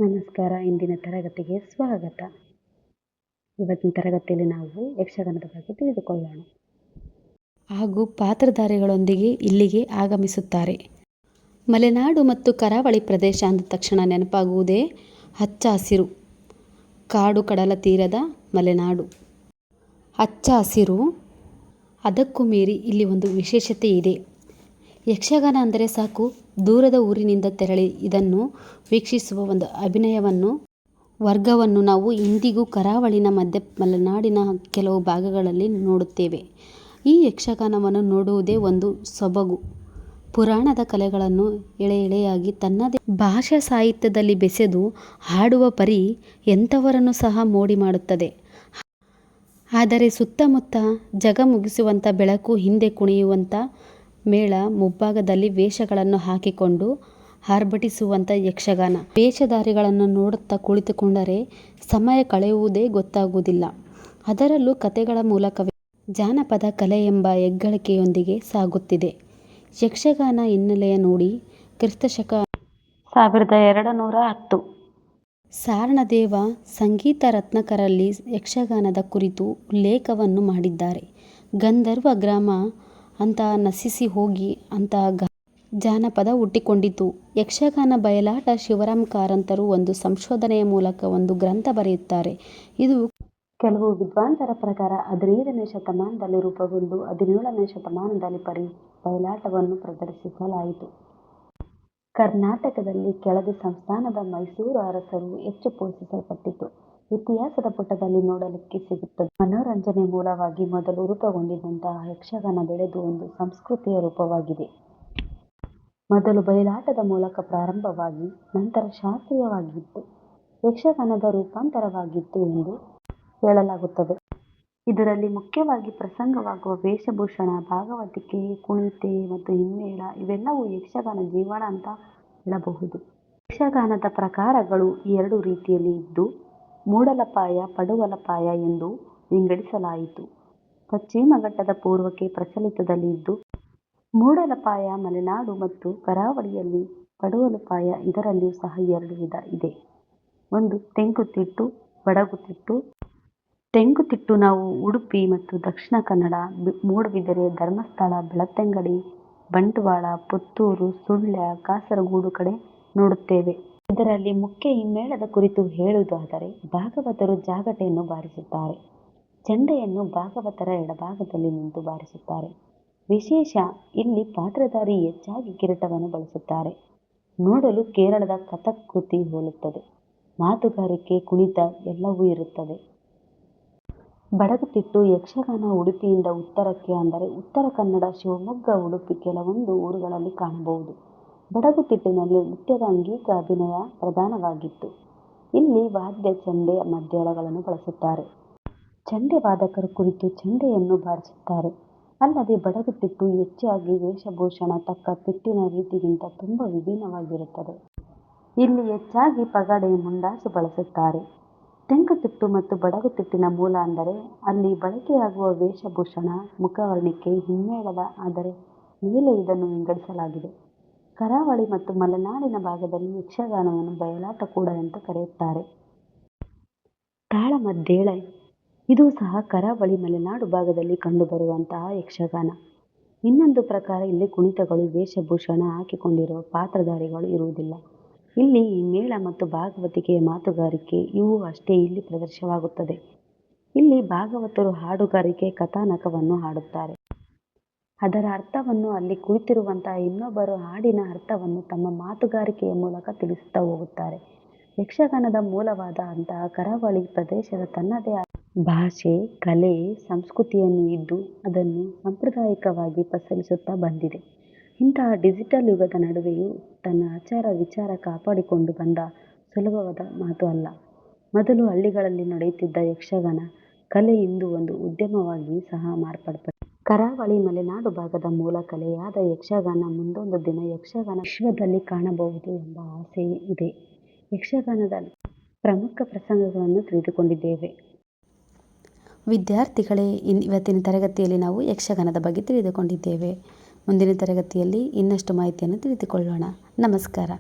ನಮಸ್ಕಾರ. ಇಂದಿನ ತರಗತಿಗೆ ಸ್ವಾಗತ. ಇವತ್ತಿನ ತರಗತಿಯಲ್ಲಿ ನಾವು ಯಕ್ಷಗಾನದ ಬಗ್ಗೆ ತಿಳಿದುಕೊಳ್ಳೋಣ ಹಾಗೂ ಪಾತ್ರಧಾರಿಗಳೊಂದಿಗೆ ಇಲ್ಲಿಗೆ ಆಗಮಿಸುತ್ತಾರೆ. ಮಲೆನಾಡು ಮತ್ತು ಕರಾವಳಿ ಪ್ರದೇಶ ಅಂದ ತಕ್ಷಣ ನೆನಪಾಗುವುದೇ ಹಚ್ಚ ಹಸಿರು. ಕಾಡು ಕಡಲ ತೀರದ ಮಲೆನಾಡು ಹಚ್ಚ ಹಸಿರು. ಅದಕ್ಕೂ ಮೀರಿ ಇಲ್ಲಿ ಒಂದು ವಿಶೇಷತೆ ಇದೆ. ಯಕ್ಷಗಾನ ಅಂದರೆ ಸಾಕು, ದೂರದ ಊರಿನಿಂದ ತೆರಳಿ ಇದನ್ನು ವೀಕ್ಷಿಸುವ ಒಂದು ಅಭಿನಯವನ್ನು ವರ್ಗವನ್ನು ನಾವು ಇಂದಿಗೂ ಕರಾವಳಿನ ಮಧ್ಯ ಮಲೆನಾಡಿನ ಕೆಲವು ಭಾಗಗಳಲ್ಲಿ ನೋಡುತ್ತೇವೆ. ಈ ಯಕ್ಷಗಾನವನ್ನು ನೋಡುವುದೇ ಒಂದು ಸೊಬಗು. ಪುರಾಣದ ಕಲೆಗಳನ್ನು ಎಳೆ ಎಳೆಯಾಗಿ ತನ್ನದೇ ಭಾಷಾ ಸಾಹಿತ್ಯದಲ್ಲಿ ಬೆಸೆದು ಹಾಡುವ ಪರಿ ಎಂಥವರನ್ನು ಸಹ ಮೋಡಿ ಮಾಡುತ್ತದೆ. ಆದರೆ ಸುತ್ತಮುತ್ತ ಜಗ ಮುಗಿಸುವಂಥ ಬೆಳಕು, ಹಿಂದೆ ಕುಣಿಯುವಂಥ ಮೇಳ, ಮುಂಭಾಗದಲ್ಲಿ ವೇಷಗಳನ್ನು ಹಾಕಿಕೊಂಡು ಆರ್ಭಟಿಸುವಂಥ ಯಕ್ಷಗಾನ. ವೇಷಧಾರಿಗಳನ್ನು ನೋಡುತ್ತಾ ಕುಳಿತುಕೊಂಡರೆ ಸಮಯ ಕಳೆಯುವುದೇ ಗೊತ್ತಾಗುವುದಿಲ್ಲ. ಅದರಲ್ಲೂ ಕಥೆಗಳ ಮೂಲಕವೇ ಜಾನಪದ ಕಲೆ ಎಂಬ ಹೆಗ್ಗಳಿಕೆಯೊಂದಿಗೆ ಸಾಗುತ್ತಿದೆ. ಯಕ್ಷಗಾನ ಹಿನ್ನೆಲೆಯ ನೋಡಿ. ಕ್ರಿಸ್ತಶಕ 1210 ಸಾರಣದೇವ ಸಂಗೀತ ರತ್ನಾಕರಲ್ಲಿ ಯಕ್ಷಗಾನದ ಕುರಿತು ಉಲ್ಲೇಖವನ್ನು ಮಾಡಿದ್ದಾರೆ. ಗಂಧರ್ವ ಗ್ರಾಮ ಅಂತ ನಶಿಸಿ ಹೋಗಿ ಅಂತಹ ಜಾನಪದ ಹುಟ್ಟಿಕೊಂಡಿತು. ಯಕ್ಷಗಾನ ಬಯಲಾಟ ಶಿವರಾಮ್ ಕಾರಂತರು ಒಂದು ಸಂಶೋಧನೆಯ ಮೂಲಕ ಒಂದು ಗ್ರಂಥ ಬರೆಯುತ್ತಾರೆ. ಇದು ಕೆಲವು ವಿದ್ವಾಂಸರ ಪ್ರಕಾರ 15ನೇ ಶತಮಾನದಲ್ಲಿ ರೂಪುಗೊಂಡು 17ನೇ ಶತಮಾನದಲ್ಲಿ ಬಯಲಾಟವನ್ನು ಪ್ರದರ್ಶಿಸಲಾಯಿತು. ಕರ್ನಾಟಕದಲ್ಲಿ ಕೆಳದಿ ಸಂಸ್ಥಾನದ ಮೈಸೂರು ಅರಸರು ಹೆಚ್ಚು ಪೋಷಿಸಲ್ಪಟ್ಟಿತು. ಇತಿಹಾಸದ ಪುಟದಲ್ಲಿ ನೋಡಲಿಕ್ಕೆ ಸಿಗುತ್ತದೆ. ಮನೋರಂಜನೆ ಮೂಲವಾಗಿ ಮೊದಲು ರೂಪುಗೊಂಡಿದ್ದಂತಹ ಯಕ್ಷಗಾನ ಬೆಳೆದು ಒಂದು ಸಂಸ್ಕೃತಿಯ ರೂಪವಾಗಿದೆ. ಮೊದಲು ಬಯಲಾಟದ ಮೂಲಕ ಪ್ರಾರಂಭವಾಗಿ ನಂತರ ಶಾಸ್ತ್ರೀಯವಾಗಿದ್ದು ಯಕ್ಷಗಾನದ ರೂಪಾಂತರವಾಗಿತ್ತು ಎಂದು ಹೇಳಲಾಗುತ್ತದೆ. ಇದರಲ್ಲಿ ಮುಖ್ಯವಾಗಿ ಪ್ರಸಂಗವಾಗುವ ವೇಷಭೂಷಣ, ಭಾಗವತಿಕೆ, ಕುಣಿತೆ ಮತ್ತು ಹಿಮ್ಮೇಳ ಇವೆಲ್ಲವೂ ಯಕ್ಷಗಾನ ಜೀವಾಳ ಅಂತ ಹೇಳಬಹುದು. ಯಕ್ಷಗಾನದ ಪ್ರಕಾರಗಳು ಎರಡು ರೀತಿಯಲ್ಲಿ ಇದ್ದು ಮೂಡಲಪಾಯ, ಪಡುವಲಪಾಯ ಎಂದು ವಿಂಗಡಿಸಲಾಯಿತು. ಪಶ್ಚಿಮ ಘಟ್ಟದ ಪೂರ್ವಕ್ಕೆ ಪ್ರಚಲಿತದಲ್ಲಿ ಇದ್ದು ಮೂಡಲಪಾಯ ಮಲೆನಾಡು ಮತ್ತು ಕರಾವಳಿಯಲ್ಲಿ, ಪಡುವಲಪಾಯ ಇದರಲ್ಲಿಯೂ ಸಹ ಎರಡು ವಿಧ ಇದೆ. ಒಂದು ತೆಂಕುತಿಟ್ಟು, ಬಡಗುತಿಟ್ಟು. ತೆಂಕುತಿಟ್ಟು ನಾವು ಉಡುಪಿ ಮತ್ತು ದಕ್ಷಿಣ ಕನ್ನಡ, ಮೂಡಬಿದಿರೆ, ಧರ್ಮಸ್ಥಳ, ಬೆಳ್ತಂಗಡಿ, ಬಂಟ್ವಾಳ, ಪುತ್ತೂರು, ಸುಳ್ಯ, ಕಾಸರಗೋಡು ಕಡೆ ನೋಡುತ್ತೇವೆ. ಇದರಲ್ಲಿ ಮುಖ್ಯ ಹಿಮ್ಮೇಳದ ಕುರಿತು ಹೇಳುವುದಾದರೆ ಭಾಗವತರು ಜಾಗಟೆಯನ್ನು ಬಾರಿಸುತ್ತಾರೆ. ಚೆಂಡೆಯನ್ನು ಭಾಗವತರ ಎಡಭಾಗದಲ್ಲಿ ನಿಂತು ಬಾರಿಸುತ್ತಾರೆ. ವಿಶೇಷ ಇಲ್ಲಿ ಪಾತ್ರಧಾರಿ ಹೆಚ್ಚಾಗಿ ಕಿರೀಟವನ್ನು ಬಳಸುತ್ತಾರೆ. ನೋಡಲು ಕೇರಳದ ಕಥಕ್ ಕೃತಿ ಹೋಲುತ್ತದೆ. ಮಾತುಗಾರಿಕೆ, ಕುಣಿತ ಎಲ್ಲವೂ ಇರುತ್ತದೆ. ಬಡಗುತಿಟ್ಟು ಯಕ್ಷಗಾನ ಉಡುಪಿಯಿಂದ ಉತ್ತರಕ್ಕೆ ಅಂದರೆ ಉತ್ತರ ಕನ್ನಡ, ಶಿವಮೊಗ್ಗ, ಉಡುಪಿ ಕೆಲವೊಂದು ಊರುಗಳಲ್ಲಿ ಕಾಣಬಹುದು. ಬಡಗುತಿಟ್ಟಿನಲ್ಲಿ ನೃತ್ಯದ ಅಂಗೀಕ ಅಭಿನಯ ಪ್ರಧಾನವಾಗಿತ್ತು. ಇಲ್ಲಿ ವಾದ್ಯ ಚೆಂಡೆ, ಮದ್ದಳೆಗಳನ್ನು ಬಳಸುತ್ತಾರೆ. ಚೆಂಡೆ ವಾದಕರು ಕುಳಿತು ಚೆಂಡೆಯನ್ನು ಬಾರಿಸುತ್ತಾರೆ. ಅಲ್ಲದೆ ಬಡಗುತಿಟ್ಟು ಹೆಚ್ಚಾಗಿ ವೇಷಭೂಷಣ ತಕ್ಕ ತಿಟ್ಟಿನ ರೀತಿಗಿಂತ ತುಂಬ ವಿಭಿನ್ನವಾಗಿರುತ್ತದೆ. ಇಲ್ಲಿ ಹೆಚ್ಚಾಗಿ ಪಗಡೆ, ಮುಂಡಾಸು ಬಳಸುತ್ತಾರೆ. ತೆಂಕುತಿಟ್ಟು ಮತ್ತು ಬಡಗುತಿಟ್ಟಿನ ಮೂಲ ಅಂದರೆ ಅಲ್ಲಿ ಬಳಕೆಯಾಗುವ ವೇಷಭೂಷಣ, ಮುಖವರ್ಣಿಕೆ, ಹಿಮ್ಮೇಳದ ಆದರೆ ಮೇಲೆ ಇದನ್ನು ವಿಂಗಡಿಸಲಾಗಿದೆ. ಕರಾವಳಿ ಮತ್ತು ಮಲೆನಾಡಿನ ಭಾಗದಲ್ಲಿ ಯಕ್ಷಗಾನವನ್ನು ಬಯಲಾಟ ಕೂಡ ಎಂದು ಕರೆಯುತ್ತಾರೆ. ತಾಳಮದ್ದೇಳ ಇದು ಸಹ ಕರಾವಳಿ ಮಲೆನಾಡು ಭಾಗದಲ್ಲಿ ಕಂಡುಬರುವಂತಹ ಯಕ್ಷಗಾನ. ಇನ್ನೊಂದು ಪ್ರಕಾರ ಇಲ್ಲಿ ಕುಣಿತಗಳು, ವೇಷಭೂಷಣ ಹಾಕಿಕೊಂಡಿರುವ ಪಾತ್ರಧಾರಿಗಳು ಇರುವುದಿಲ್ಲ. ಇಲ್ಲಿ ಹಿಮ್ಮೇಳ ಮತ್ತು ಭಾಗವತಿಕೆಯ ಮಾತುಗಾರಿಕೆ ಇವು ಅಷ್ಟೇ ಇಲ್ಲಿ ಪ್ರದರ್ಶನವಾಗುತ್ತದೆ. ಇಲ್ಲಿ ಭಾಗವತರು ಹಾಡುಗಾರಿಕೆ, ಕಥಾನಕವನ್ನು ಹಾಡುತ್ತಾರೆ. ಅದರ ಅರ್ಥವನ್ನು ಅಲ್ಲಿ ಕುಳಿತಿರುವಂತಹ ಇನ್ನೊಬ್ಬರು ಹಾಡಿನ ಅರ್ಥವನ್ನು ತಮ್ಮ ಮಾತುಗಾರಿಕೆಯ ಮೂಲಕ ತಿಳಿಸುತ್ತಾ ಹೋಗುತ್ತಾರೆ. ಯಕ್ಷಗಾನದ ಮೂಲವಾದ ಅಂತಹ ಕರಾವಳಿ ಪ್ರದೇಶದ ತನ್ನದೇ ಆದ ಭಾಷೆ, ಕಲೆ, ಸಂಸ್ಕೃತಿಯನ್ನು ಇದ್ದು ಅದನ್ನು ಸಾಂಪ್ರದಾಯಿಕವಾಗಿ ಪ್ರಸರಿಸುತ್ತಾ ಬಂದಿದೆ. ಇಂತಹ ಡಿಜಿಟಲ್ ಯುಗದ ನಡುವೆಯೂ ತನ್ನ ಆಚಾರ ವಿಚಾರ ಕಾಪಾಡಿಕೊಂಡು ಬಂದ ಸುಲಭವಾದ ಮಾತು ಅಲ್ಲ. ಮೊದಲು ಹಳ್ಳಿಗಳಲ್ಲಿ ನಡೆಯುತ್ತಿದ್ದ ಯಕ್ಷಗಾನ ಕಲೆ ಇಂದು ಒಂದು ಉದ್ಯಮವಾಗಿ ಸಹ ಮಾರ್ಪಟ್ಟಿದೆ. ಕರಾವಳಿ ಮಲೆನಾಡು ಭಾಗದ ಮೂಲ ಕಲೆಯಾದ ಯಕ್ಷಗಾನ ಮುಂದೊಂದು ದಿನ ಯಕ್ಷಗಾನ ವಿಶ್ವದಲ್ಲಿ ಕಾಣಬಹುದು ಎಂಬ ಆಸೆ ಇದೆ. ಯಕ್ಷಗಾನದ ಪ್ರಮುಖ ಪ್ರಸಂಗಗಳನ್ನು ತಿಳಿದುಕೊಂಡಿದ್ದೇವೆ. ವಿದ್ಯಾರ್ಥಿಗಳೇ, ಇವತ್ತಿನ ತರಗತಿಯಲ್ಲಿ ನಾವು ಯಕ್ಷಗಾನದ ಬಗ್ಗೆ ತಿಳಿದುಕೊಂಡಿದ್ದೇವೆ. ಮುಂದಿನ ತರಗತಿಯಲ್ಲಿ ಇನ್ನಷ್ಟು ಮಾಹಿತಿಯನ್ನು ತಿಳಿದುಕೊಳ್ಳೋಣ. ನಮಸ್ಕಾರ.